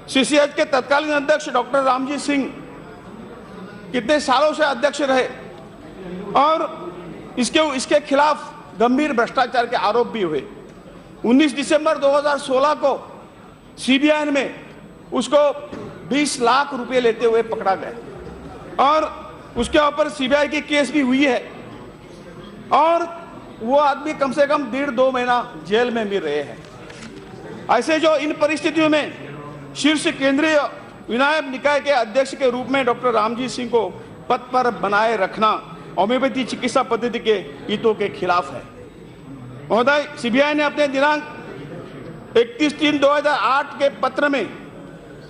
CCH के तत्कालीन अध्यक्ष डॉक्टर रामजी सिंह कितने सालों से अध्यक्ष रहे और इसके खिलाफ गंभीर भ्रष्टाचार के आरोप भी हुए। 19 दिसंबर 2016 को सीबीआई में उसको 20 लाख रुपए लेते हुए पकड़ा गया और उसके ऊपर सीबीआई की केस भी हुई है और वो आदमी कम से कम 1.5-2 महीना जेल में भी रहे हैं। ऐसे जो इन परिस्थितियों में शीर्ष केंद्रीय विनायक निकाय के अध्यक्ष के रूप में डॉक्टर रामजी सिंह को पद पर बनाए रखना होम्योपैथी चिकित्सा पद्धति के हितों के खिलाफ है। महोदय, सीबीआई ने अपने दिनांक 31/3/2008 के पत्र में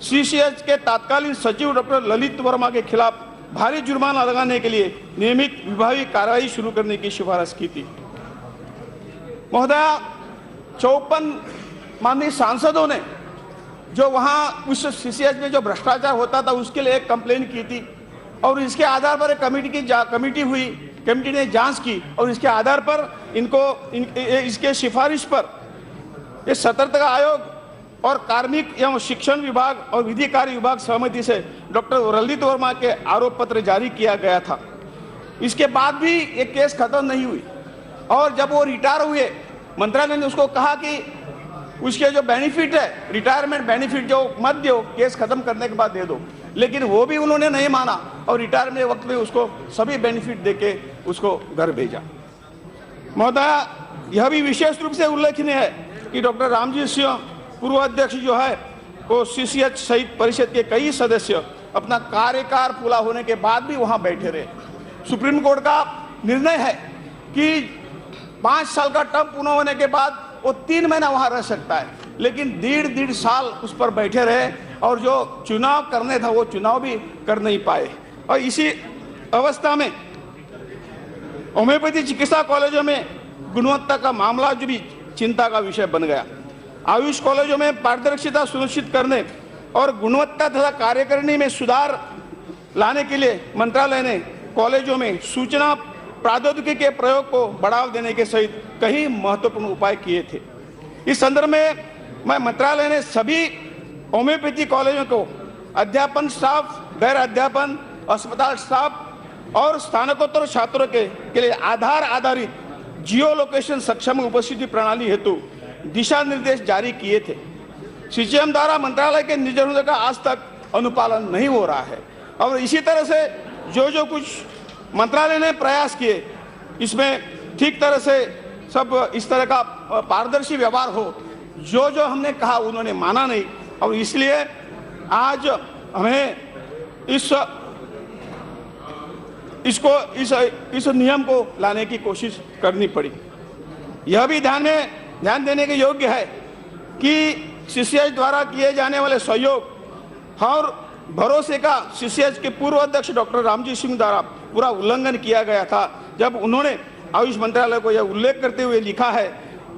सीसीएच के तत्कालीन सचिव डॉक्टर ललित वर्मा के खिलाफ भारी जुर्माना लगाने के लिए नियमित विभागीय कार्रवाई शुरू करने की सिफारिश की थी। महोदय, 54 माननीय सांसदों ने जो वहां उस सीसीएच में जो भ्रष्टाचार होता था उसके लिए एक कंप्लेन की थी और इसके आधार पर एक कमेटी ने जांच की और इसके आधार पर इसके सिफारिश पर ये सतर्कता आयोग और कार्मिक एवं शिक्षण विभाग और विधि कार्य विभाग सहमति से डॉक्टर ललित वर्मा के आरोप पत्र जारी किया गया था। इसके बाद भी ये केस खत्म नहीं हुई और जब वो रिटायर हुए मंत्रालय ने उसको कहा कि उसके जो बेनिफिट है, रिटायरमेंट बेनिफिट जो मत दो, केस खत्म करने के बाद दे दो, लेकिन वो भी उन्होंने नहीं माना और रिटायरमेंट वक्त में उसको सभी बेनिफिट देके उसको घर भेजा। महोदय, यह भी विशेष रूप से उल्लेखनीय है कि डॉक्टर रामजी सिंह पूर्व अध्यक्ष जो है वो सीसीएच सहित परिषद के कई सदस्य अपना कार्यकाल पूरा होने के बाद भी वहां बैठे रहे। सुप्रीम कोर्ट का निर्णय है कि 5 साल का टर्म पूर्ण होने के बाद वो 3 महीना वहां रह सकता है, लेकिन 1.5 साल उस पर बैठे रहे और जो चुनाव करने था वो चुनाव भी कर नहीं पाए। और इसी अवस्था में होम्योपैथी चिकित्सा कॉलेजों में गुणवत्ता का मामला जो भी चिंता का विषय बन गया। आयुष कॉलेजों में पारदर्शिता सुनिश्चित करने और गुणवत्ता तथा कार्यकारिणी में सुधार लाने के लिए मंत्रालय ने कॉलेजों में सूचना प्रौद्योगिकी के प्रयोग को बढ़ावा देने के सहित कई महत्वपूर्ण उपाय किए थे। इस संदर्भ में मैं मंत्रालय ने सभी होम्योपैथी कॉलेजों को अध्यापन स्टाफ, गैर अध्यापन, अस्पताल स्टाफ और स्नातकोत्तर छात्रों के लिए आधार आधारित जियो लोकेशन सक्षम उपस्थिति प्रणाली हेतु दिशा निर्देश जारी किए थे। सीजीएम द्वारा मंत्रालय के निर्देशों का आज तक अनुपालन नहीं हो रहा है और इसी तरह से जो कुछ मंत्रालय ने प्रयास किए इसमें ठीक तरह से सब इस तरह का पारदर्शी व्यवहार हो, जो हमने कहा उन्होंने माना नहीं और इसलिए आज हमें इस नियम को लाने की कोशिश करनी पड़ी। यह भी ध्यान देने के योग्य है कि सीसीएच द्वारा किए जाने वाले सहयोग और भरोसे का सीसीएच के पूर्व अध्यक्ष डॉक्टर रामजी सिंह द्वारा पूरा उल्लंघन किया गया था, जब उन्होंने आयुष मंत्रालय को यह उल्लेख करते हुए लिखा है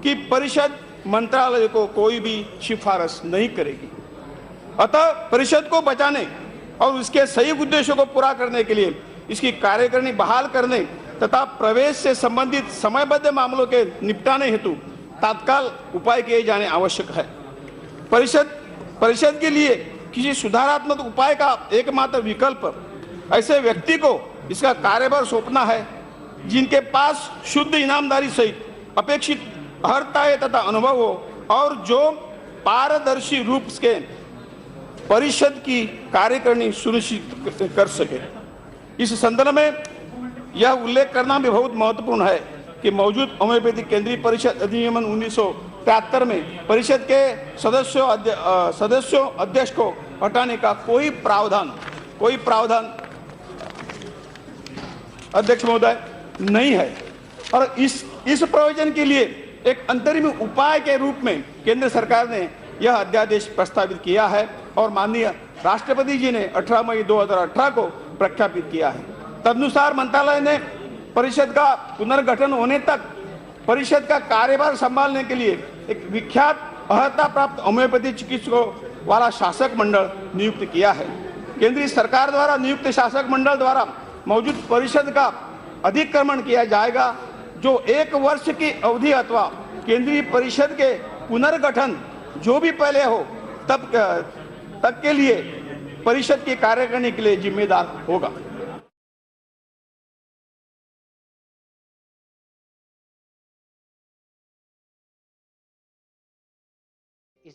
कि परिषद मंत्रालय को कोई भी सिफारिश नहीं करेगी। अतः परिषद को बचाने और उसके सही उद्देश्यों को पूरा करने के लिए इसकी कार्यकारिणी बहाल करने तथा प्रवेश से संबंधित समयबद्ध मामलों के निपटाने हेतु तत्काल उपाय किए जाने आवश्यक है। परिषद के लिए किसी सुधारात्मक उपाय का एकमात्र विकल्प ऐसे व्यक्ति को इसका कार्यभार सौंपना है जिनके पास शुद्ध ईमानदारी सहित अपेक्षित अर्हता तथा अनुभव हो और जो पारदर्शी रूप से परिषद की कार्यकारिणी सुनिश्चित कर सके। इस संदर्भ में यह उल्लेख करना भी बहुत महत्वपूर्ण है कि मौजूद होम्योपैथी केंद्रीय परिषद अधिनियम 1973 में परिषद के सदस्यों अध्यक्ष को हटाने का कोई प्रावधान अध्यक्ष महोदय नहीं है और इस प्रयोजन के लिए एक अंतरिम उपाय के रूप में केंद्र सरकार ने यह अध्यादेश प्रस्तावित किया है और माननीय राष्ट्रपति जी ने 18 मई 2018 को प्रख्यापित किया है। तदनुसार मंत्रालय ने परिषद का पुनर्गठन होने तक परिषद का कार्यभार संभालने के लिए एक विख्यात अर्हता प्राप्त होम्योपैथी चिकित्सकों वाला शासक मंडल नियुक्त किया है। केंद्रीय सरकार द्वारा नियुक्त शासक मंडल द्वारा मौजूद परिषद का अधिक्रमण किया जाएगा, जो 1 वर्ष की अवधि अथवा केंद्रीय परिषद के पुनर्गठन जो भी पहले हो तब तक के लिए परिषद के कार्य करने के लिए जिम्मेदार होगा।